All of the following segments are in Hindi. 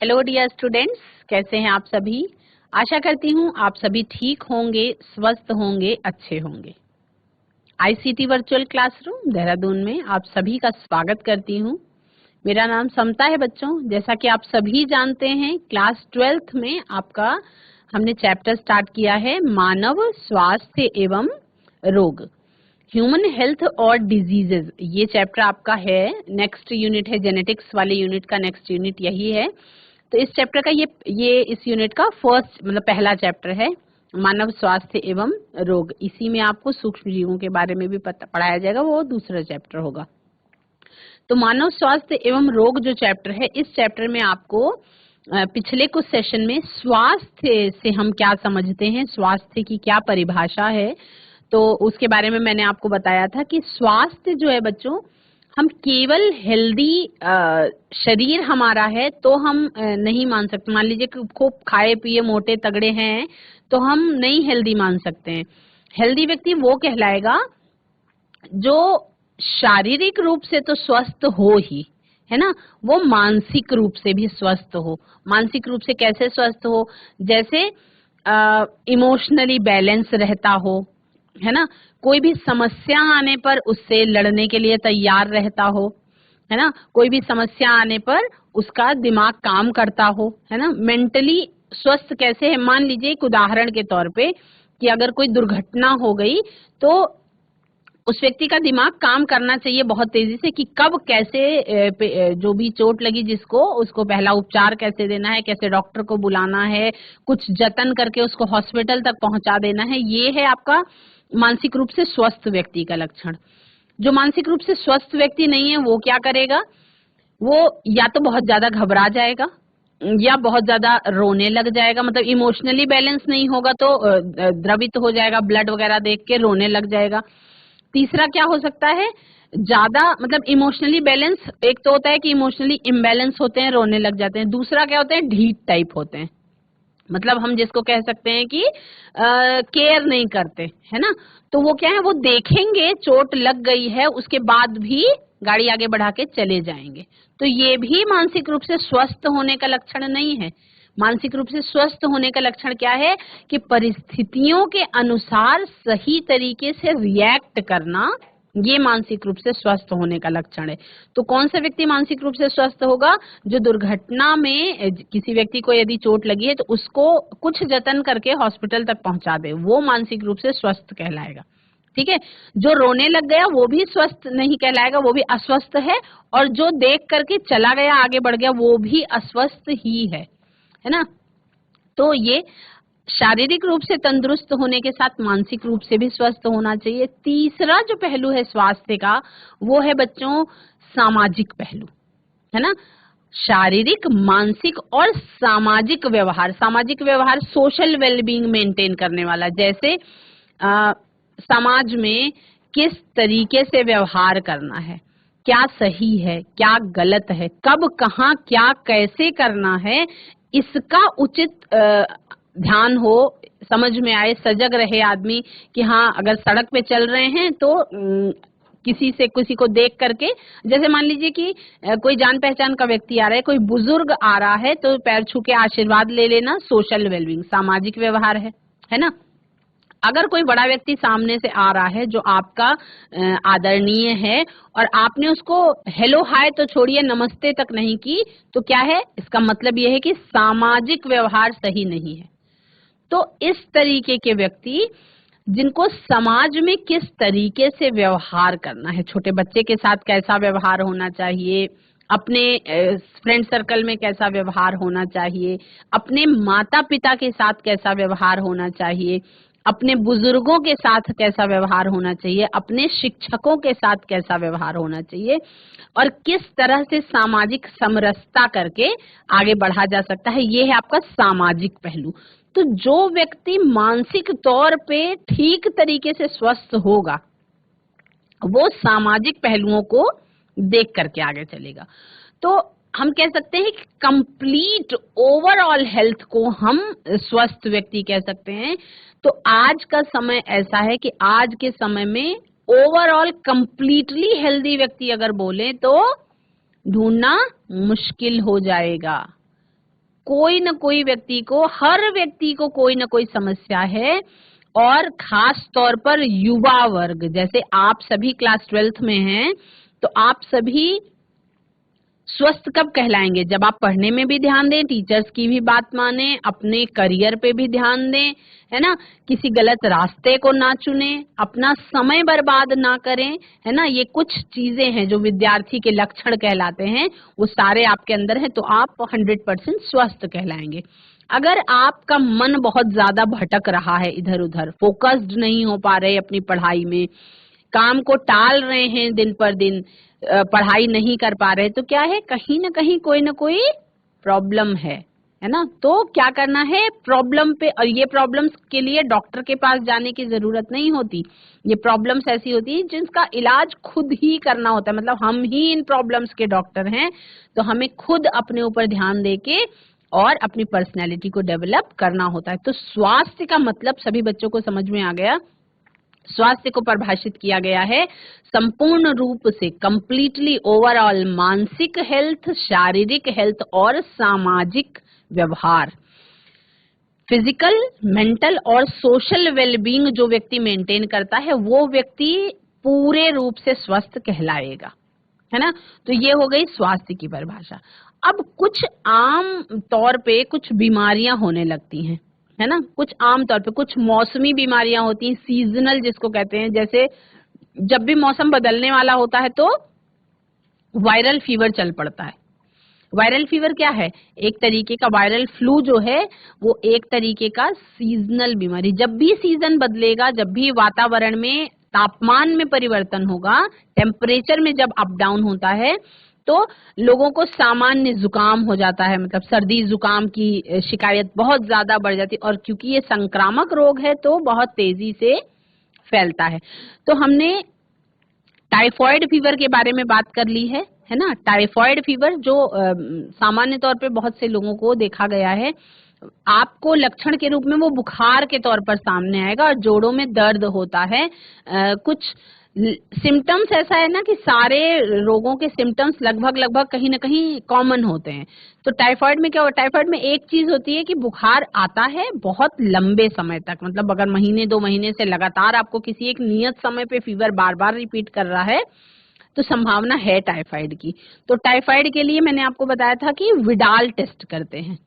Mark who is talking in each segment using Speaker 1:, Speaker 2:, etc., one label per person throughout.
Speaker 1: हेलो डियर स्टूडेंट्स, कैसे हैं आप सभी। आशा करती हूँ आप सभी ठीक होंगे, स्वस्थ होंगे, अच्छे होंगे। आईसीटी वर्चुअल क्लासरूम देहरादून में आप सभी का स्वागत करती हूँ। मेरा नाम समता है बच्चों। जैसा कि आप सभी जानते हैं, क्लास 12th में आपका हमने चैप्टर स्टार्ट किया है मानव स्वास्थ्य एवं रोग, ह्यूमन हेल्थ और डिजीजेज। ये चैप्टर आपका है, नेक्स्ट यूनिट है, जेनेटिक्स वाले यूनिट का नेक्स्ट यूनिट यही है। तो इस चैप्टर का ये इस यूनिट का फर्स्ट मतलब पहला चैप्टर है, मानव स्वास्थ्य एवं रोग। इसी में आपको सूक्ष्म जीवों के बारे में भी पढ़ाया जाएगा, वो दूसरा चैप्टर होगा। तो मानव स्वास्थ्य एवं रोग जो चैप्टर है, इस चैप्टर में आपको पिछले कुछ सेशन में स्वास्थ्य से हम क्या समझते हैं, स्वास्थ्य की क्या परिभाषा है, तो उसके बारे में मैंने आपको बताया था कि स्वास्थ्य जो है बच्चों, हम केवल हेल्दी शरीर हमारा है तो हम नहीं मान सकते। मान लीजिए कि खूब खाए पिए मोटे तगड़े हैं तो हम नहीं हेल्दी मान सकते हैं। हेल्दी व्यक्ति वो कहलाएगा जो शारीरिक रूप से तो स्वस्थ हो ही, है ना, वो मानसिक रूप से भी स्वस्थ हो। मानसिक रूप से कैसे स्वस्थ हो? जैसे इमोशनली बैलेंस रहता हो, है ना, कोई भी समस्या आने पर उससे लड़ने के लिए तैयार रहता हो, है ना, कोई भी समस्या आने पर उसका दिमाग काम करता हो, है ना। मेंटली स्वस्थ कैसे है? मान लीजिए एक उदाहरण के तौर पे कि अगर कोई दुर्घटना हो गई तो उस व्यक्ति का दिमाग काम करना चाहिए बहुत तेजी से कि कब कैसे जो भी चोट लगी जिसको, उसको पहला उपचार कैसे देना है, कैसे डॉक्टर को बुलाना है, कुछ जतन करके उसको हॉस्पिटल तक पहुंचा देना है। ये है आपका मानसिक रूप से स्वस्थ व्यक्ति का लक्षण। जो मानसिक रूप से स्वस्थ व्यक्ति नहीं है वो क्या करेगा? वो या तो बहुत ज्यादा घबरा जाएगा या बहुत ज्यादा रोने लग जाएगा। मतलब इमोशनली बैलेंस नहीं होगा तो द्रवित हो जाएगा, ब्लड वगैरह देख के रोने लग जाएगा। तीसरा क्या हो सकता है? ज्यादा मतलब इमोशनली बैलेंस, एक तो होता है कि इमोशनली इम्बैलेंस होते हैं, रोने लग जाते हैं। दूसरा क्या होते हैं? ढीठ टाइप होते हैं, मतलब हम जिसको कह सकते हैं कि केयर नहीं करते, है ना। तो वो क्या है, वो देखेंगे चोट लग गई है उसके बाद भी गाड़ी आगे बढ़ा के चले जाएंगे। तो ये भी मानसिक रूप से स्वस्थ होने का लक्षण नहीं है। मानसिक रूप से स्वस्थ होने का लक्षण क्या है कि परिस्थितियों के अनुसार सही तरीके से रिएक्ट करना, ये मानसिक रूप से स्वस्थ होने का लक्षण है। तो कौन सा व्यक्ति मानसिक रूप से स्वस्थ होगा? जो दुर्घटना में किसी व्यक्ति को यदि चोट लगी है तो उसको कुछ जतन करके हॉस्पिटल तक पहुंचा दे, वो मानसिक रूप से स्वस्थ कहलाएगा। ठीक है। जो रोने लग गया वो भी स्वस्थ नहीं कहलाएगा, वो भी अस्वस्थ है। और जो देख करके चला गया, आगे बढ़ गया, वो भी अस्वस्थ ही है ना। तो ये शारीरिक रूप से तंदुरुस्त होने के साथ मानसिक रूप से भी स्वस्थ होना चाहिए। तीसरा जो पहलू है स्वास्थ्य का, वो है बच्चों सामाजिक पहलू, है ना। शारीरिक, मानसिक और सामाजिक व्यवहार। सामाजिक व्यवहार सोशल वेलबींग मेंटेन करने वाला, जैसे समाज में किस तरीके से व्यवहार करना है, क्या सही है, क्या गलत है, कब कहाँ क्या कैसे करना है, इसका उचित ध्यान हो, समझ में आए, सजग रहे आदमी कि हाँ अगर सड़क पे चल रहे हैं तो किसी को देख करके, जैसे मान लीजिए कि कोई जान पहचान का व्यक्ति आ रहा है, कोई बुजुर्ग आ रहा है तो पैर छू के आशीर्वाद ले लेना सोशल वेलबींग, सामाजिक व्यवहार है ना। अगर कोई बड़ा व्यक्ति सामने से आ रहा है जो आपका आदरणीय है और आपने उसको हेलो हाय तो छोड़िए नमस्ते तक नहीं की, तो क्या है? इसका मतलब यह है कि सामाजिक व्यवहार सही नहीं है। तो इस तरीके के व्यक्ति जिनको समाज में किस तरीके से व्यवहार करना है, छोटे बच्चे के साथ कैसा व्यवहार होना चाहिए, अपने फ्रेंड सर्कल में कैसा व्यवहार होना चाहिए, अपने माता पिता के साथ कैसा व्यवहार होना चाहिए, अपने बुजुर्गों के साथ कैसा व्यवहार होना चाहिए, अपने शिक्षकों के साथ कैसा व्यवहार होना चाहिए, और किस तरह से सामाजिक समरसता करके आगे बढ़ा जा सकता है, ये है आपका सामाजिक पहलू। तो जो व्यक्ति मानसिक तौर पे ठीक तरीके से स्वस्थ होगा वो सामाजिक पहलुओं को देख करके आगे चलेगा। तो हम कह सकते हैं कि कंप्लीट ओवरऑल हेल्थ को हम स्वस्थ व्यक्ति कह सकते हैं। तो आज का समय ऐसा है कि आज के समय में ओवरऑल कंप्लीटली हेल्दी व्यक्ति अगर बोले तो ढूंढना मुश्किल हो जाएगा। कोई न कोई व्यक्ति को, हर व्यक्ति को कोई न कोई समस्या है, और खास तौर पर युवा वर्ग, जैसे आप सभी क्लास 12th में हैं, तो आप सभी स्वस्थ कब कहलाएंगे? जब आप पढ़ने में भी ध्यान दें, टीचर्स की भी बात माने, अपने करियर पे भी ध्यान दें, है ना, किसी गलत रास्ते को ना चुने, अपना समय बर्बाद ना करें, है ना। ये कुछ चीजें हैं जो विद्यार्थी के लक्षण कहलाते हैं, वो सारे आपके अंदर हैं, तो आप 100% स्वस्थ कहलाएंगे। अगर आपका मन बहुत ज्यादा भटक रहा है इधर उधर, फोकस्ड नहीं हो पा रहे अपनी पढ़ाई में, काम को टाल रहे हैं दिन पर दिन, पढ़ाई नहीं कर पा रहे, तो क्या है, कहीं ना कहीं कोई ना कोई प्रॉब्लम है ना। तो क्या करना है प्रॉब्लम पे, और ये प्रॉब्लम्स के लिए डॉक्टर के पास जाने की जरूरत नहीं होती। ये प्रॉब्लम्स ऐसी होती है जिसका इलाज खुद ही करना होता है, मतलब हम ही इन प्रॉब्लम्स के डॉक्टर हैं। तो हमें खुद अपने ऊपर ध्यान देके और अपनी पर्सनैलिटी को डेवलप करना होता है। तो स्वास्थ्य का मतलब सभी बच्चों को समझ में आ गया। स्वास्थ्य को परिभाषित किया गया है संपूर्ण रूप से, कंप्लीटली, ओवरऑल, मानसिक हेल्थ, शारीरिक हेल्थ और सामाजिक व्यवहार, फिजिकल, मेंटल और सोशल वेलबींग जो व्यक्ति मेंटेन करता है वो व्यक्ति पूरे रूप से स्वस्थ कहलाएगा, है ना। तो ये हो गई स्वास्थ्य की परिभाषा। अब कुछ आम तौर पे कुछ बीमारियां होने लगती हैं, है ना। कुछ आम तौर पे कुछ मौसमी बीमारियां होती हैं, सीजनल जिसको कहते हैं। जैसे जब भी मौसम बदलने वाला होता है तो वायरल फीवर चल पड़ता है। वायरल फीवर क्या है? एक तरीके का वायरल फ्लू जो है वो एक तरीके का सीजनल बीमारी। जब भी सीजन बदलेगा, जब भी वातावरण में तापमान में परिवर्तन होगा, टेम्परेचर में जब अप डाउन होता है, तो लोगों को सामान्य जुकाम हो जाता है, मतलब सर्दी जुकाम की शिकायत बहुत ज्यादा बढ़ जाती है। और क्योंकि ये संक्रामक रोग है तो बहुत तेजी से फैलता है। तो हमने टाइफॉइड फीवर के बारे में बात कर ली है ना। टाइफॉइड फीवर जो सामान्य तौर पे बहुत से लोगों को देखा गया है, आपको लक्षण के रूप में वो बुखार के तौर पर सामने आएगा और जोड़ों में दर्द होता है। कुछ सिम्टम्स ऐसा है ना कि सारे रोगों के सिम्टम्स लगभग कहीं ना कहीं कॉमन होते हैं। तो टाइफाइड में क्या होता है? टाइफाइड में एक चीज होती है कि बुखार आता है बहुत लंबे समय तक, मतलब अगर महीने 2 महीने से लगातार आपको किसी एक नियत समय पे फीवर बार बार रिपीट कर रहा है तो संभावना है टाइफाइड की। तो टाइफाइड के लिए मैंने आपको बताया था कि विडाल टेस्ट करते हैं।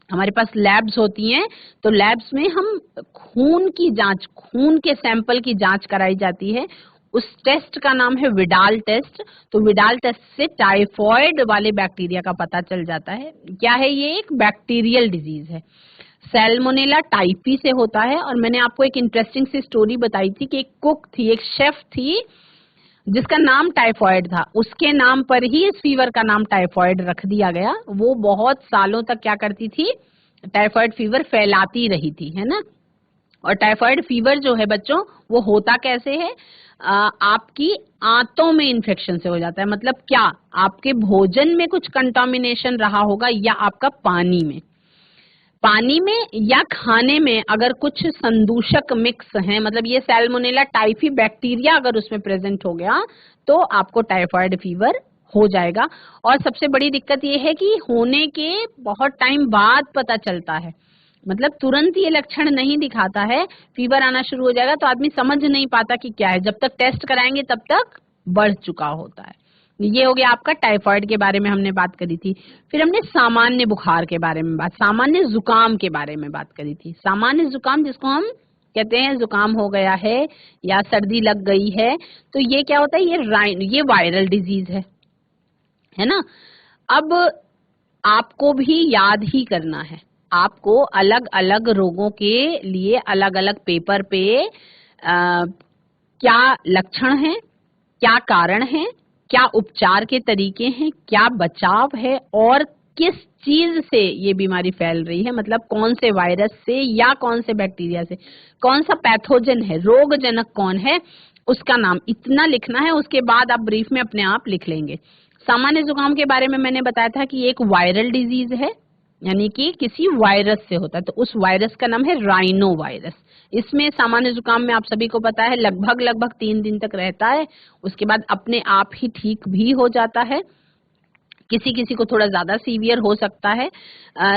Speaker 1: हमारे पास लैब्स होती हैं, तो लैब्स में हम खून की जांच, खून के सैंपल की जांच कराई जाती है। उस टेस्ट का नाम है विडाल टेस्ट। तो विडाल टेस्ट से टाइफॉइड वाले बैक्टीरिया का पता चल जाता है। क्या है? ये एक बैक्टीरियल डिजीज है, सैल्मोनेला टाइफी से होता है। और मैंने आपको एक इंटरेस्टिंग सी स्टोरी बताई थी कि एक कुक थी, एक शेफ थी जिसका नाम टाइफॉइड था, उसके नाम पर ही इस फीवर का नाम टाइफॉइड रख दिया गया। वो बहुत सालों तक क्या करती थी? टाइफॉइड फीवर फैलाती रही थी, है ना। और टाइफॉइड फीवर जो है बच्चों, वो होता कैसे है? आपकी आंतों में इन्फेक्शन से हो जाता है। मतलब क्या? आपके भोजन में कुछ कंटामिनेशन रहा होगा, या आपका पानी में या खाने में अगर कुछ संदूषक मिक्स हैं, मतलब ये सैल्मोनेला टाइफी बैक्टीरिया अगर उसमें प्रेजेंट हो गया तो आपको टाइफॉइड फीवर हो जाएगा। और सबसे बड़ी दिक्कत ये है कि होने के बहुत टाइम बाद पता चलता है, मतलब तुरंत ये लक्षण नहीं दिखाता है। फीवर आना शुरू हो जाएगा तो आदमी समझ नहीं पाता कि क्या है, जब तक टेस्ट कराएंगे तब तक बढ़ चुका होता है। ये हो गया आपका टाइफॉइड के बारे में हमने बात करी थी। फिर हमने सामान्य बुखार के बारे में सामान्य जुकाम के बारे में बात करी थी। सामान्य जुकाम जिसको हम कहते हैं जुकाम हो गया है या सर्दी लग गई है, तो ये क्या होता है? ये वायरल डिजीज है ना। अब आपको भी याद ही करना है, आपको अलग अलग रोगों के लिए अलग अलग पेपर पे क्या लक्षण है, क्या कारण है, क्या उपचार के तरीके हैं, क्या बचाव है और किस चीज से ये बीमारी फैल रही है, मतलब कौन से वायरस से या कौन से बैक्टीरिया से, कौन सा पैथोजन है, रोग जनक कौन है, उसका नाम इतना लिखना है। उसके बाद आप ब्रीफ में अपने आप लिख लेंगे। सामान्य जुकाम के बारे में मैंने बताया था कि एक वायरल डिजीज है, यानी कि किसी वायरस से होता है। तो उस वायरस का नाम है राइनो वायरस। इसमें सामान्य जुकाम में आप सभी को पता है लगभग 3 दिन तक रहता है, उसके बाद अपने आप ही ठीक भी हो जाता है। किसी किसी को थोड़ा ज्यादा सीवियर हो सकता है।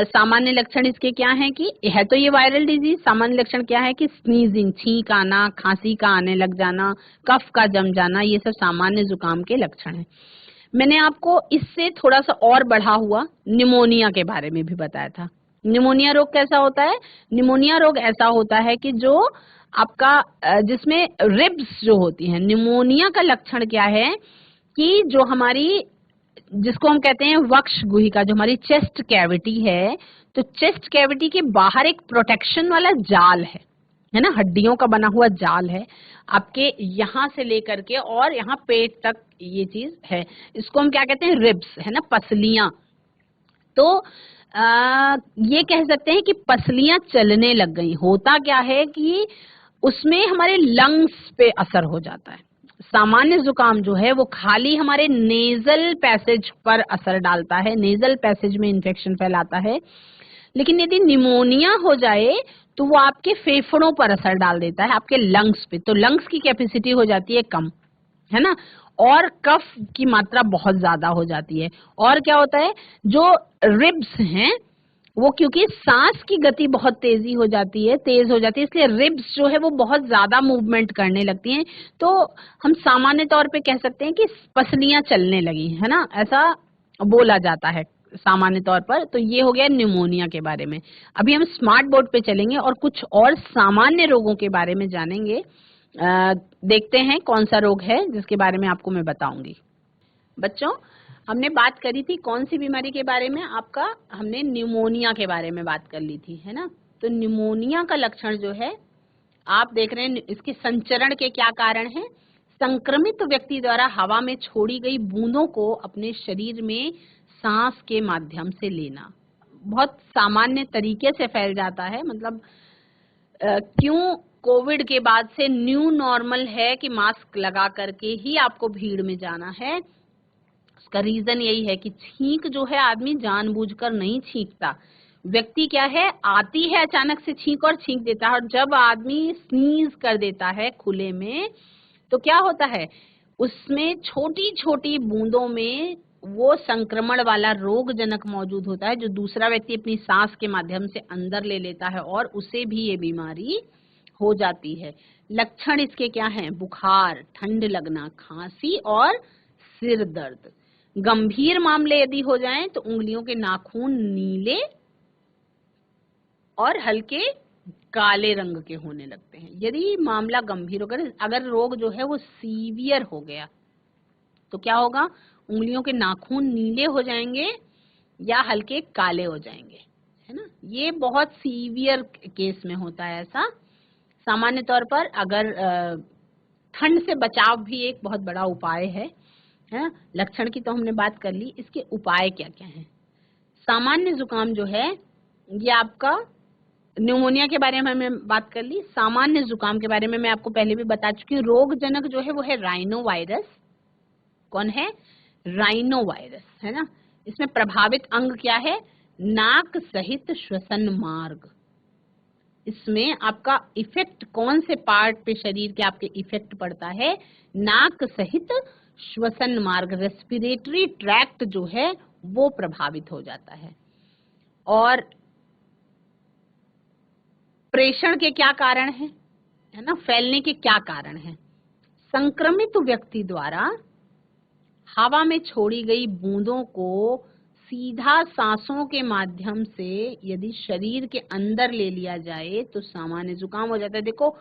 Speaker 1: सामान्य लक्षण इसके क्या हैं कि है तो ये वायरल डिजीज, सामान्य लक्षण क्या है कि स्नीजिंग, छींक आना, खांसी का आने लग जाना, कफ का जम जाना, ये सब सामान्य जुकाम के लक्षण हैं। मैंने आपको इससे थोड़ा सा और बढ़ा हुआ निमोनिया के बारे में भी बताया था। निमोनिया रोग कैसा होता है? निमोनिया रोग ऐसा होता है कि जो आपका जिसमें रिब्स जो होती हैं, निमोनिया का लक्षण क्या है कि जो हमारी, जिसको हम कहते हैं वक्ष गुहिका, जो हमारी चेस्ट कैविटी है, तो चेस्ट कैविटी के बाहर एक प्रोटेक्शन वाला जाल है ना, हड्डियों का बना हुआ जाल है आपके यहाँ से लेकर के और यहाँ पेट तक, ये चीज है, इसको हम क्या कहते हैं, रिब्स, है ना, पसलियां। तो ये कह सकते हैं कि पसलियां चलने लग गई। होता क्या है कि उसमें हमारे लंग्स पे असर हो जाता है। सामान्य जुकाम जो है वो खाली हमारे नेजल पैसेज पर असर डालता है, नेजल पैसेज में इन्फेक्शन फैलाता है, लेकिन यदि निमोनिया हो जाए तो वो आपके फेफड़ों पर असर डाल देता है, आपके लंग्स पे। तो लंग्स की कैपेसिटी हो जाती है कम, है ना, और कफ की मात्रा बहुत ज्यादा हो जाती है। और क्या होता है, जो रिब्स हैं वो, क्योंकि सांस की गति बहुत तेज हो जाती है, इसलिए रिब्स जो है वो बहुत ज्यादा मूवमेंट करने लगती हैं। तो हम सामान्य तौर पे कह सकते हैं कि पसलियां चलने लगी, है ना, ऐसा बोला जाता है सामान्य तौर पर। तो ये हो गया निमोनिया के बारे में। अभी हम स्मार्ट बोर्ड पे चलेंगे और कुछ और सामान्य रोगों के बारे में जानेंगे। देखते हैं कौन सा रोग है जिसके बारे में आपको मैं बताऊंगी। बच्चों, हमने बात करी थी कौन सी बीमारी के बारे में? आपका, हमने निमोनिया के बारे में बात कर ली थी, है ना। तो निमोनिया का लक्षण जो है, आप देख रहे हैं, इसके संचरण के क्या कारण हैं? संक्रमित व्यक्ति द्वारा हवा में छोड़ी गई बूंदों को अपने शरीर में सांस के माध्यम से लेना। बहुत सामान्य तरीके से फैल जाता है। मतलब क्यों कोविड के बाद से न्यू नॉर्मल है कि मास्क लगा करके ही आपको भीड़ में जाना है। उसका रीजन यही है कि छींक जो है, आदमी जानबूझकर नहीं छींकता। व्यक्ति क्या है, आती है अचानक से छींक और छींक देता है। और जब आदमी स्नीज कर देता है खुले में, तो क्या होता है, उसमें छोटी छोटी बूंदों में वो संक्रमण वाला रोगजनक मौजूद होता है, जो दूसरा व्यक्ति अपनी सांस के माध्यम से अंदर ले लेता है और उसे भी ये बीमारी हो जाती है। लक्षण इसके क्या हैं? बुखार, ठंड लगना, खांसी और सिर दर्द। गंभीर मामले यदि हो जाएं तो उंगलियों के नाखून नीले और हल्के काले रंग के होने लगते हैं। यदि मामला गंभीर होकर, अगर रोग जो है वो सीवियर हो गया, तो क्या होगा? उंगलियों के नाखून नीले हो जाएंगे या हल्के काले हो जाएंगे, है ना। ये बहुत सीवियर केस में होता है ऐसा। सामान्य तौर पर अगर ठंड से बचाव भी एक बहुत बड़ा उपाय है। लक्षण की तो हमने बात कर ली, इसके उपाय क्या क्या हैं? सामान्य जुकाम जो है, ये आपका, न्यूमोनिया के बारे में हमने बात कर ली। सामान्य जुकाम के बारे में मैं आपको पहले भी बता चुकी हूँ। रोगजनक जो है वो है राइनो वायरस। कौन है? राइनो वायरस, है ना। इसमें प्रभावित अंग क्या है? नाक सहित श्वसन मार्ग। इसमें आपका इफेक्ट कौन से पार्ट पे शरीर के आपके इफेक्ट पड़ता है? नाक सहित श्वसन मार्ग, रेस्पिरेटरी ट्रैक्ट जो है वो प्रभावित हो जाता है। और प्रेषण के क्या कारण है ना, फैलने के क्या कारण है? संक्रमित व्यक्ति द्वारा हवा में छोड़ी गई बूंदों को सीधा सांसों के माध्यम से यदि शरीर के अंदर ले लिया जाए तो सामान्य जुकाम हो जाता है। देखो,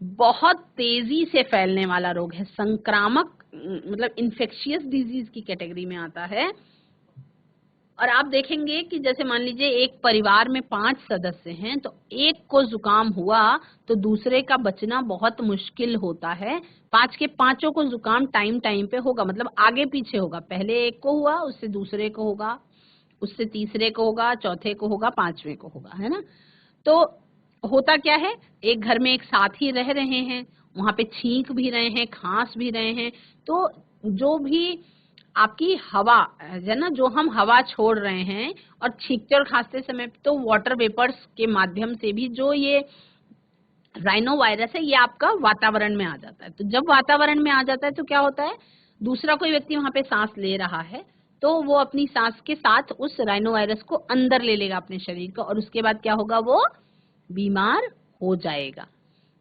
Speaker 1: बहुत तेजी से फैलने वाला रोग है, संक्रामक, मतलब इन्फेक्शियस डिजीज की कैटेगरी में आता है। और आप देखेंगे कि जैसे मान लीजिए एक परिवार में 5 सदस्य हैं, तो एक को जुकाम हुआ तो दूसरे का बचना बहुत मुश्किल होता है। 5 के 5 को जुकाम टाइम टाइम पे होगा, मतलब आगे पीछे होगा। पहले एक को हुआ, उससे दूसरे को होगा, उससे तीसरे को होगा, चौथे को होगा, 5वें को होगा, है ना। तो होता क्या है, एक घर में एक साथ ही रह रहे हैं, वहां पे छींक भी रहे हैं, खांस भी रहे हैं, तो जो भी आपकी हवा है ना, जो हम हवा छोड़ रहे हैं और छींकते और खांसते समय, तो वाटर वेपर्स के माध्यम से भी जो ये राइनो वायरस है ये आपका वातावरण में आ जाता है। तो जब वातावरण में आ जाता है तो क्या होता है, दूसरा कोई व्यक्ति वहां पे सांस ले रहा है तो वो अपनी सांस के साथ उस राइनो वायरस को अंदर ले लेगा अपने शरीर को, और उसके बाद क्या होगा, वो बीमार हो जाएगा,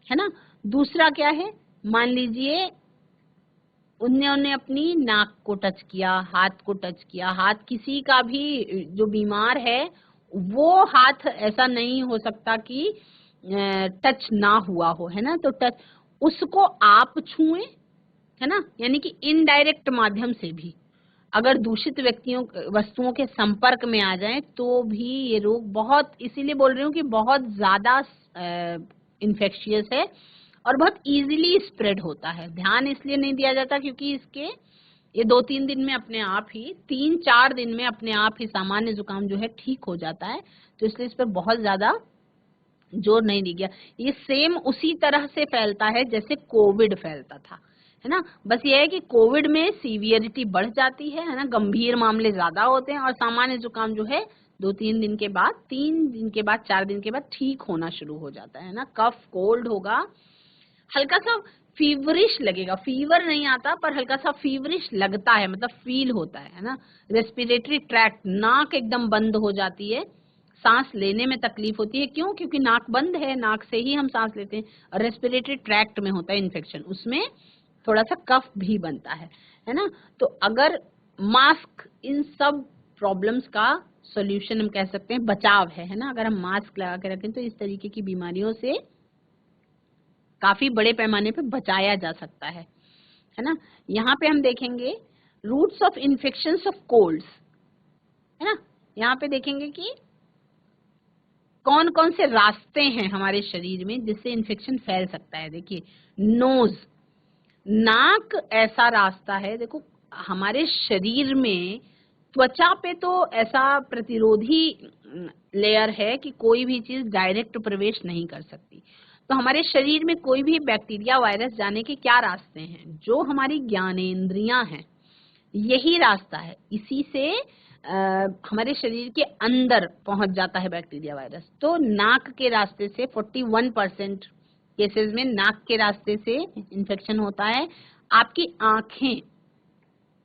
Speaker 1: है ना। दूसरा क्या है, मान लीजिए उन्होंने अपनी नाक को टच किया, हाथ को टच किया, हाथ किसी का भी जो बीमार है वो हाथ ऐसा नहीं हो सकता कि टच ना हुआ हो, है ना। तो टच उसको आप छुएं, है ना, यानी कि इनडायरेक्ट माध्यम से भी अगर दूषित व्यक्तियों वस्तुओं के संपर्क में आ जाएं तो भी ये रोग बहुत, इसीलिए बोल रही हूँ कि बहुत ज्यादा इन्फेक्शियस है और बहुत इजीली स्प्रेड होता है। ध्यान इसलिए नहीं दिया जाता क्योंकि इसके ये 2-3 दिन में अपने आप ही, 3-4 दिन में अपने आप ही सामान्य जुकाम जो है ठीक हो जाता है, तो इसलिए इस पर बहुत ज्यादा जोर नहीं दिया गया। ये सेम उसी तरह से फैलता है जैसे कोविड फैलता था, है ना। बस ये है कि कोविड में सीवियरिटी बढ़ जाती है ना, गंभीर मामले ज्यादा होते हैं, और सामान्य जुकाम जो है 2-3 दिन के बाद, 3 दिन के बाद, 4 दिन के बाद ठीक होना शुरू हो जाता है ना। कफ कोल्ड होगा, हल्का सा फीवरिश लगेगा, फीवर नहीं आता पर हल्का सा फीवरिश लगता है, मतलब फील होता है ना। रेस्पिरेटरी ट्रैक्ट, नाक एकदम बंद हो जाती है, सांस लेने में तकलीफ होती है। क्यों? क्योंकि नाक बंद है, नाक से ही हम सांस लेते हैं, और रेस्पिरेटरी ट्रैक्ट में होता है इन्फेक्शन, उसमें थोड़ा सा कफ भी बनता है ना। तो अगर मास्क इन सब प्रॉब्लम्स का सॉल्यूशन हम कह सकते हैं, बचाव है ना। अगर हम मास्क लगा के रखें तो इस तरीके की बीमारियों से काफी बड़े पैमाने पे बचाया जा सकता है ना। यहाँ पे हम देखेंगे routes of infections of colds, है ना। यहाँ पे देखेंगे कि कौन कौन से रास्ते हैं हमारे शरीर में जिससे इन्फेक्शन फैल सकता है। देखिए, नोज, नाक ऐसा रास्ता है, देखो हमारे शरीर में त्वचा पे तो ऐसा प्रतिरोधी लेयर है कि कोई भी चीज डायरेक्ट प्रवेश नहीं कर सकती। तो हमारे शरीर में कोई भी बैक्टीरिया, वायरस जाने के क्या रास्ते हैं? जो हमारी ज्ञानेंद्रियां हैं, यही रास्ता है, इसी से हमारे शरीर के अंदर पहुंच जाता है बैक्टीरिया, वायरस। तो नाक के रास्ते से 41% केसेस में नाक के रास्ते से इन्फेक्शन होता है। आपकी आंखें,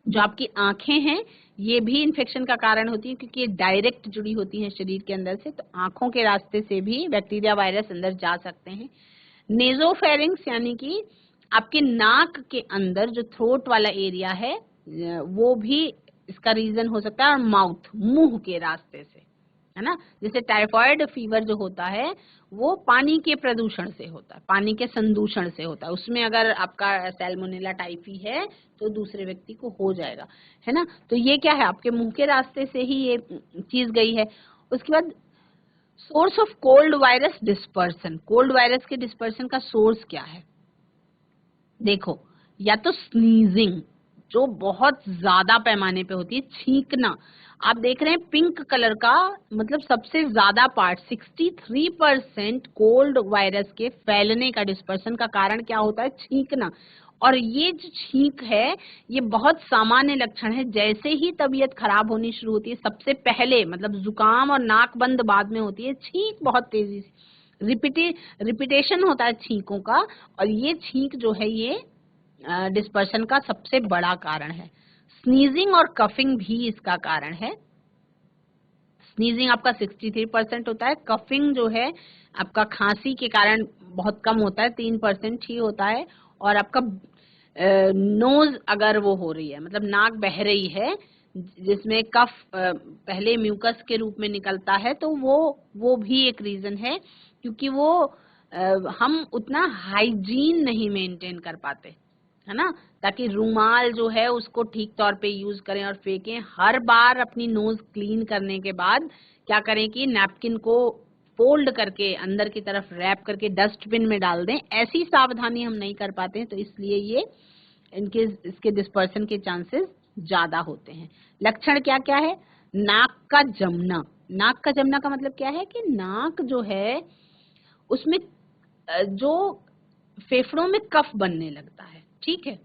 Speaker 1: जो आपकी आंखें हैं, ये भी इन्फेक्शन का कारण होती है क्योंकि ये डायरेक्ट जुड़ी होती हैं शरीर के अंदर से, तो आंखों के रास्ते से भी बैक्टीरिया, वायरस अंदर जा सकते हैं। नेजोफेरिंग्स, यानी कि आपके नाक के अंदर जो थ्रोट वाला एरिया है, वो भी इसका रीजन हो सकता है, और माउथ, मुंह के रास्ते से, है ना। जैसे टाइफाइड फीवर जो होता है वो पानी के प्रदूषण से होता है, पानी के संदूषण से होता है। उसमें अगर आपका सैल्मोनेला टाइफी है तो दूसरे व्यक्ति को हो जाएगा, है ना। तो ये क्या है, आपके मुंह के रास्ते से ही ये चीज गई है। उसके बाद source of cold virus dispersion, cold virus के डिस्पर्सन का सोर्स क्या है? देखो, या तो स्नीजिंग, जो बहुत ज्यादा पैमाने पे होती है, छींकना। आप देख रहे हैं पिंक कलर का, मतलब सबसे ज्यादा पार्ट 63% कोल्ड वायरस के फैलने का, डिस्पर्सन का कारण क्या होता है? छींकना। और ये जो छींक है, ये बहुत सामान्य लक्षण है। जैसे ही तबीयत खराब होनी शुरू होती है, सबसे पहले, मतलब जुकाम और नाक बंद बाद में होती है, छींक बहुत तेजी से, रिपीटेशन होता है छींकों का, और ये छींक जो है ये डिस्पर्शन का सबसे बड़ा कारण है। स्नीजिंग और कफिंग भी इसका कारण है। स्नीजिंग आपका 63% होता है, कफिंग जो है आपका खांसी के कारण बहुत कम होता है, 3% ही होता है। और आपका नोज अगर वो हो रही है, मतलब नाक बह रही है, जिसमें कफ पहले म्यूकस के रूप में निकलता है, तो वो भी एक रीजन है, क्योंकि वो हम उतना हाइजीन नहीं मेंटेन कर पाते, है ना। ताकि रूमाल जो है उसको ठीक तौर पे यूज करें और फेंकें। हर बार अपनी नोज क्लीन करने के बाद क्या करें कि नैपकिन को फोल्ड करके अंदर की तरफ रैप करके डस्टबिन में डाल दें। ऐसी सावधानी हम नहीं कर पाते हैं, तो इसलिए ये इसके डिस्पर्सन के चांसेस ज्यादा होते हैं। लक्षण क्या क्या है? नाक का जमना। नाक का जमना का मतलब क्या है कि नाक जो है उसमें जो फेफड़ों में कफ बनने लगता है, ठीक है।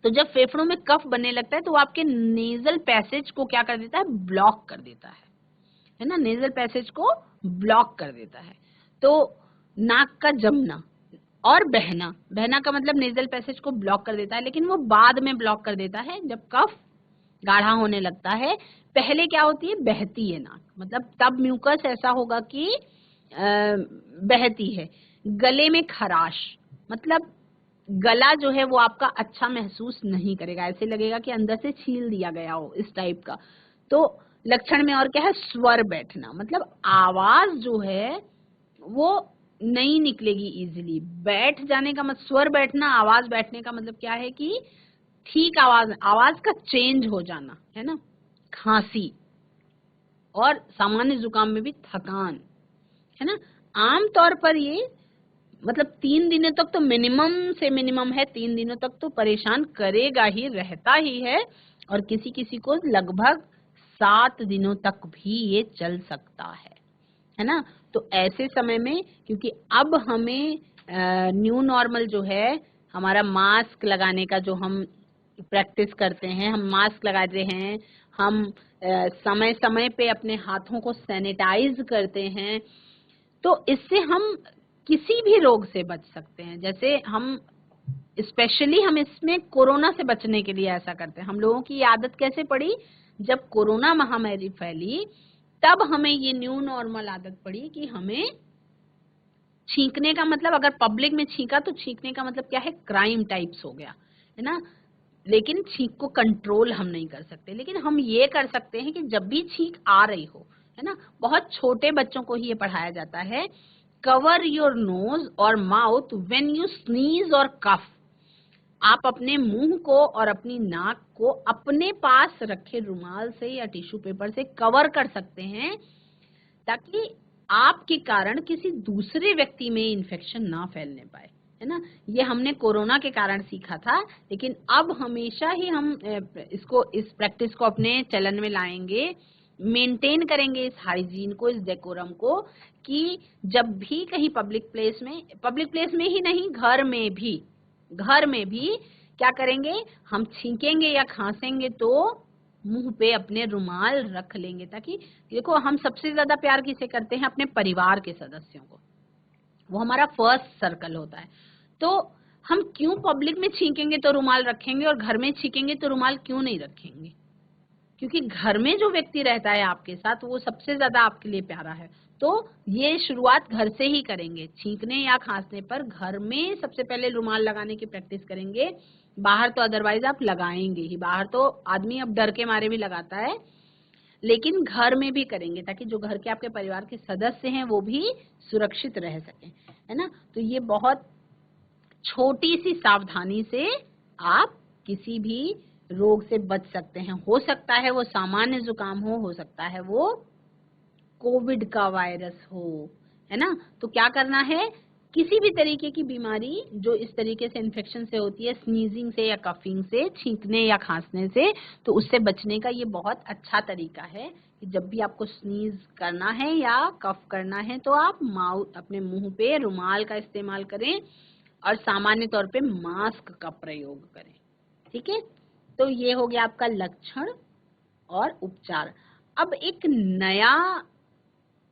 Speaker 1: तो जब फेफड़ों में कफ बनने लगता है तो वो आपके नेजल पैसेज को क्या कर देता है? ब्लॉक कर देता है ना। नेजल पैसेज को ब्लॉक कर देता है। तो नाक का जमना और बहना, बहना का मतलब नेजल पैसेज को ब्लॉक कर देता है, लेकिन वो बाद में ब्लॉक कर देता है जब कफ गाढ़ा होने लगता है। पहले क्या होती है, बहती है नाक, मतलब तब म्यूकस ऐसा होगा कि बहती है। गले में खराश, मतलब गला जो है वो आपका अच्छा महसूस नहीं करेगा, ऐसे लगेगा कि अंदर से छील दिया गया हो, इस टाइप का। तो लक्षण में और क्या है, स्वर बैठना, मतलब आवाज जो है वो नहीं निकलेगी इजीली। बैठ जाने का मतलब, स्वर बैठना, आवाज बैठने का मतलब क्या है कि ठीक आवाज का चेंज हो जाना, है ना। खांसी और सामान्य जुकाम में भी थकान, है ना। आम तौर पर ये मतलब 3 दिनों तक तो मिनिमम से मिनिमम है, 3 दिनों तक तो परेशान करेगा ही, रहता ही है। और किसी किसी को लगभग 7 दिनों तक भी ये चल सकता है ना। तो ऐसे समय में, क्योंकि अब हमें न्यू नॉर्मल जो है, हमारा मास्क लगाने का जो हम प्रैक्टिस करते हैं, हम मास्क लगाते हैं, हम समय समय पे अपने हाथों को सैनिटाइज करते हैं, तो इससे हम किसी भी रोग से बच सकते हैं। जैसे हम स्पेशली हम इसमें कोरोना से बचने के लिए ऐसा करते हैं। हम लोगों की ये आदत कैसे पड़ी, जब कोरोना महामारी फैली तब हमें ये न्यू नॉर्मल आदत पड़ी कि हमें छींकने का मतलब, अगर पब्लिक में छींका तो छींकने का मतलब क्या है, क्राइम टाइप्स हो गया, है ना। लेकिन छींक को कंट्रोल हम नहीं कर सकते, लेकिन हम ये कर सकते हैं कि जब भी छींक आ रही हो, है ना, बहुत छोटे बच्चों को ही ये पढ़ाया जाता है, कवर योर नोज और माउथ व्हेन यू स्नीज और कफ। आप अपने मुंह को और अपनी नाक को अपने पास रखे रुमाल से या टिश्यू पेपर से कवर कर सकते हैं, ताकि आपके कारण किसी दूसरे व्यक्ति में इन्फेक्शन ना फैलने पाए, है ना। ये हमने कोरोना के कारण सीखा था, लेकिन अब हमेशा ही हम इस प्रैक्टिस को अपने चलन में लाएंगे, मेंटेन करेंगे इस हाइजीन को, इस डेकोरम को, कि जब भी कहीं पब्लिक प्लेस में ही नहीं, घर में भी क्या करेंगे, हम छींकेंगे या खांसेंगे तो मुंह पे अपने रुमाल रख लेंगे, ताकि देखो, हम सबसे ज्यादा प्यार किसे करते हैं, अपने परिवार के सदस्यों को, वो हमारा फर्स्ट सर्कल होता है। तो हम क्यों पब्लिक में छींकेंगे तो रुमाल रखेंगे, और घर में छींकेंगे तो रुमाल क्यों नहीं रखेंगे? क्योंकि घर में जो व्यक्ति रहता है आपके साथ, वो सबसे ज्यादा आपके लिए प्यारा है। तो ये शुरुआत घर से ही करेंगे, छींकने या खांसने पर घर में सबसे पहले रुमाल लगाने की प्रैक्टिस करेंगे। बाहर तो अदरवाइज आप लगाएंगे ही, बाहर तो आदमी अब डर के मारे भी लगाता है, लेकिन घर में भी करेंगे, ताकि जो घर के आपके परिवार के सदस्य हैं वो भी सुरक्षित रह सकें, है ना। तो ये बहुत छोटी सी सावधानी से आप किसी भी रोग से बच सकते हैं। हो सकता है वो सामान्य जुकाम हो सकता है वो कोविड का वायरस हो, है ना। तो क्या करना है, किसी भी तरीके की बीमारी जो इस तरीके से इन्फेक्शन से होती है, स्नीजिंग से या कफिंग से, छींकने या खांसने से, तो उससे बचने का ये बहुत अच्छा तरीका है कि जब भी आपको स्नीज करना है या कफ करना है तो आप अपने मुंह पे रुमाल का इस्तेमाल करें और सामान्य तौर पे मास्क का प्रयोग करें, ठीक है। तो ये हो गया आपका लक्षण और उपचार। अब एक नया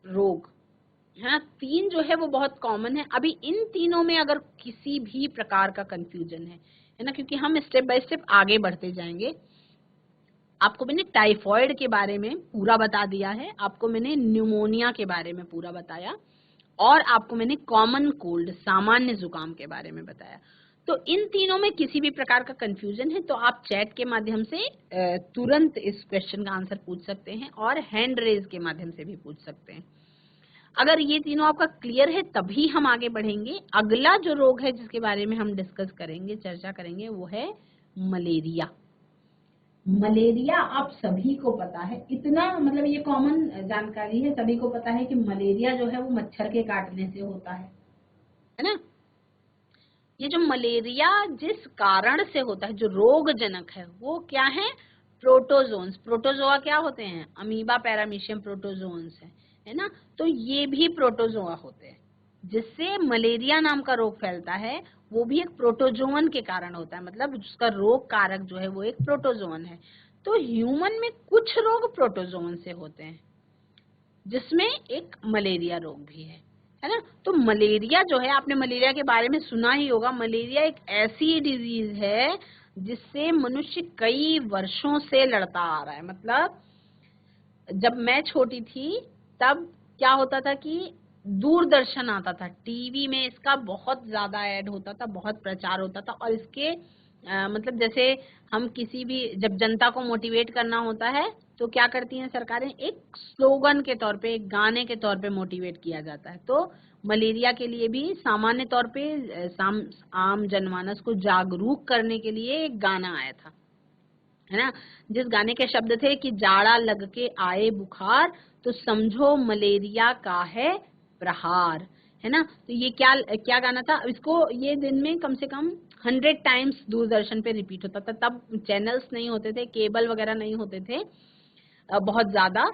Speaker 1: रोग है ना, 3 जो है वो बहुत कॉमन है। अभी इन तीनों में अगर किसी भी प्रकार का कंफ्यूजन है ना, क्योंकि हम स्टेप बाय स्टेप आगे बढ़ते जाएंगे। आपको मैंने टाइफॉइड के बारे में पूरा बता दिया है, आपको मैंने न्यूमोनिया के बारे में पूरा बताया, और आपको मैंने कॉमन कोल्ड, सामान्य जुकाम के बारे में बताया। तो इन तीनों में किसी भी प्रकार का कंफ्यूजन है तो आप चैट के माध्यम से तुरंत इस क्वेश्चन का आंसर पूछ सकते हैं, और हैंड रेज के माध्यम से भी पूछ सकते हैं। अगर ये तीनों आपका क्लियर है तभी हम आगे बढ़ेंगे। अगला जो रोग है जिसके बारे में हम डिस्कस करेंगे, चर्चा करेंगे, वो है मलेरिया। मलेरिया आप सभी को पता है, इतना मतलब ये कॉमन जानकारी है, सभी को पता है कि मलेरिया जो है वो मच्छर के काटने से होता है ना। ये जो मलेरिया जिस कारण से होता है, जो रोगजनक है, वो क्या है, प्रोटोजोन्स। प्रोटोजोआ क्या होते हैं, अमीबा, पैरामीशियम प्रोटोजोन्स है ना। तो ये भी प्रोटोजोआ होते हैं, जिससे मलेरिया नाम का रोग फैलता है, वो भी एक प्रोटोजोन के कारण होता है, मतलब उसका रोग कारक जो है वो एक प्रोटोजोन है। तो ह्यूमन में कुछ रोग प्रोटोजोन से होते हैं, जिसमें एक मलेरिया रोग भी है ना। तो मलेरिया जो है, आपने मलेरिया के बारे में सुना ही होगा। मलेरिया एक ऐसी डिजीज है जिससे मनुष्य कई वर्षों से लड़ता आ रहा है। मतलब जब मैं छोटी थी तब क्या होता था कि दूरदर्शन आता था, टीवी में इसका बहुत ज्यादा ऐड होता था, बहुत प्रचार होता था, और इसके मतलब जैसे हम किसी भी, जब जनता को मोटिवेट करना होता है तो क्या करती हैं सरकारें, एक स्लोगन के तौर पे, एक गाने के तौर पे मोटिवेट किया जाता है। तो मलेरिया के लिए भी सामान्य तौर पे आम जनमानस को जागरूक करने के लिए एक गाना आया था, है ना, जिस गाने के शब्द थे कि जाड़ा लग के आए बुखार तो समझो मलेरिया का है प्रहार, है ना। तो ये क्या क्या गाना था, इसको ये दिन में कम से कम 100 टाइम्स दूरदर्शन पे रिपीट होता था। तब चैनल्स नहीं होते थे, केबल वगैरह नहीं होते थे बहुत ज्यादा,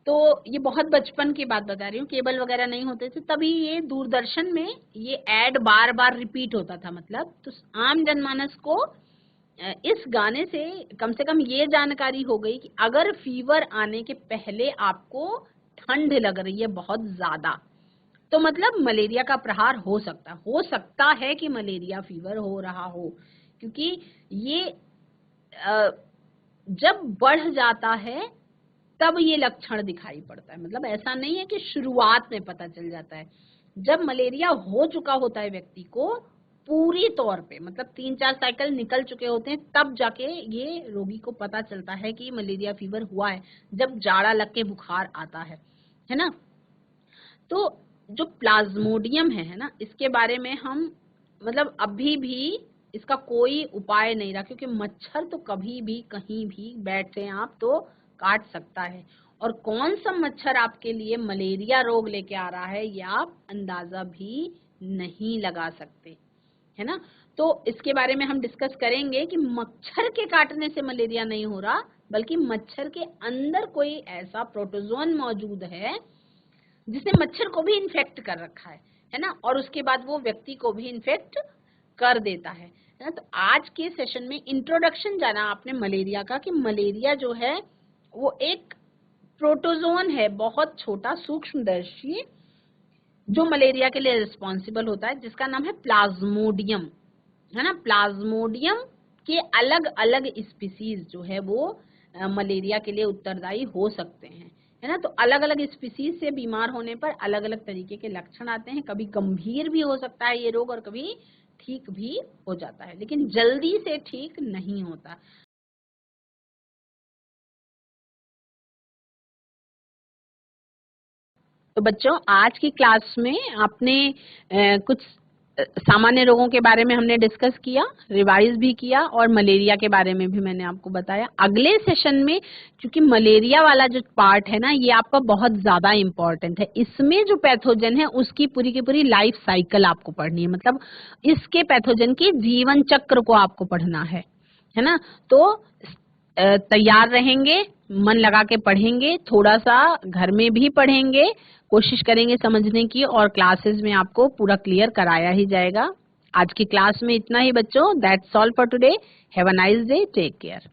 Speaker 1: तो ये बहुत बचपन की बात बता रही हूँ, केबल वगैरह नहीं होते थे, तभी ये दूरदर्शन में ये एड बार बार रिपीट होता था। मतलब तो आम जनमानस को इस गाने से कम ये जानकारी हो गई कि अगर फीवर आने के पहले आपको ठंड लग रही है बहुत ज्यादा, तो मतलब मलेरिया का प्रहार हो सकता है कि मलेरिया फीवर हो रहा हो, क्योंकि ये जब बढ़ जाता है तब ये लक्षण दिखाई पड़ता है। मतलब ऐसा नहीं है कि शुरुआत में पता चल जाता है, जब मलेरिया हो चुका होता है व्यक्ति को पूरी तौर पे, मतलब 3-4 साइकिल निकल चुके होते हैं, तब जाके ये रोगी को पता चलता है कि मलेरिया फीवर हुआ है, जब जाड़ा लग के बुखार आता है ना। तो जो प्लाज्मोडियम है ना, इसके बारे में हम मतलब अभी भी इसका कोई उपाय नहीं रहा, क्योंकि मच्छर तो कभी भी कहीं भी बैठे आप तो काट सकता है, और कौन सा मच्छर आपके लिए मलेरिया रोग लेके आ रहा है ये आप अंदाजा भी नहीं लगा सकते, है ना। तो इसके बारे में हम डिस्कस करेंगे कि मच्छर के काटने से मलेरिया नहीं हो रहा, बल्कि मच्छर के अंदर कोई ऐसा प्रोटोजोन मौजूद है जिसने मच्छर को भी इन्फेक्ट कर रखा है ना, और उसके बाद वो व्यक्ति को भी इन्फेक्ट कर देता है ना। तो आज के सेशन में इंट्रोडक्शन जाना आपने मलेरिया का, कि मलेरिया जो है वो एक प्रोटोजोन है, बहुत छोटा सूक्ष्मदर्शी, जो मलेरिया के लिए रिस्पॉन्सिबल होता है, जिसका नाम है प्लाज्मोडियम, है ना। प्लाज्मोडियम के अलग अलग स्पीसीज जो है वो मलेरिया के लिए उत्तरदायी हो सकते हैं, है ना। तो अलग अलग स्पीसीज से बीमार होने पर अलग अलग तरीके के लक्षण आते हैं, कभी गंभीर भी हो सकता है ये रोग और कभी ठीक भी हो जाता है, लेकिन जल्दी से ठीक नहीं होता। तो बच्चों आज की क्लास में आपने कुछ सामान्य रोगों के बारे में हमने डिस्कस किया, रिवाइज भी किया, और मलेरिया के बारे में भी मैंने आपको बताया। अगले सेशन में क्योंकि मलेरिया वाला जो पार्ट है ना, ये आपका बहुत ज्यादा इम्पोर्टेंट है, इसमें जो पैथोजन है उसकी पूरी की पूरी लाइफ साइकिल आपको पढ़नी है, मतलब इसके पैथोजन की जीवन चक्र को आपको पढ़ना है ना। तो तैयार रहेंगे, मन लगा के पढ़ेंगे, थोड़ा सा घर में भी पढ़ेंगे, कोशिश करेंगे समझने की, और क्लासेस में आपको पूरा क्लियर कराया ही जाएगा। आज की क्लास में इतना ही बच्चों, that's all for today, have a nice day, take care.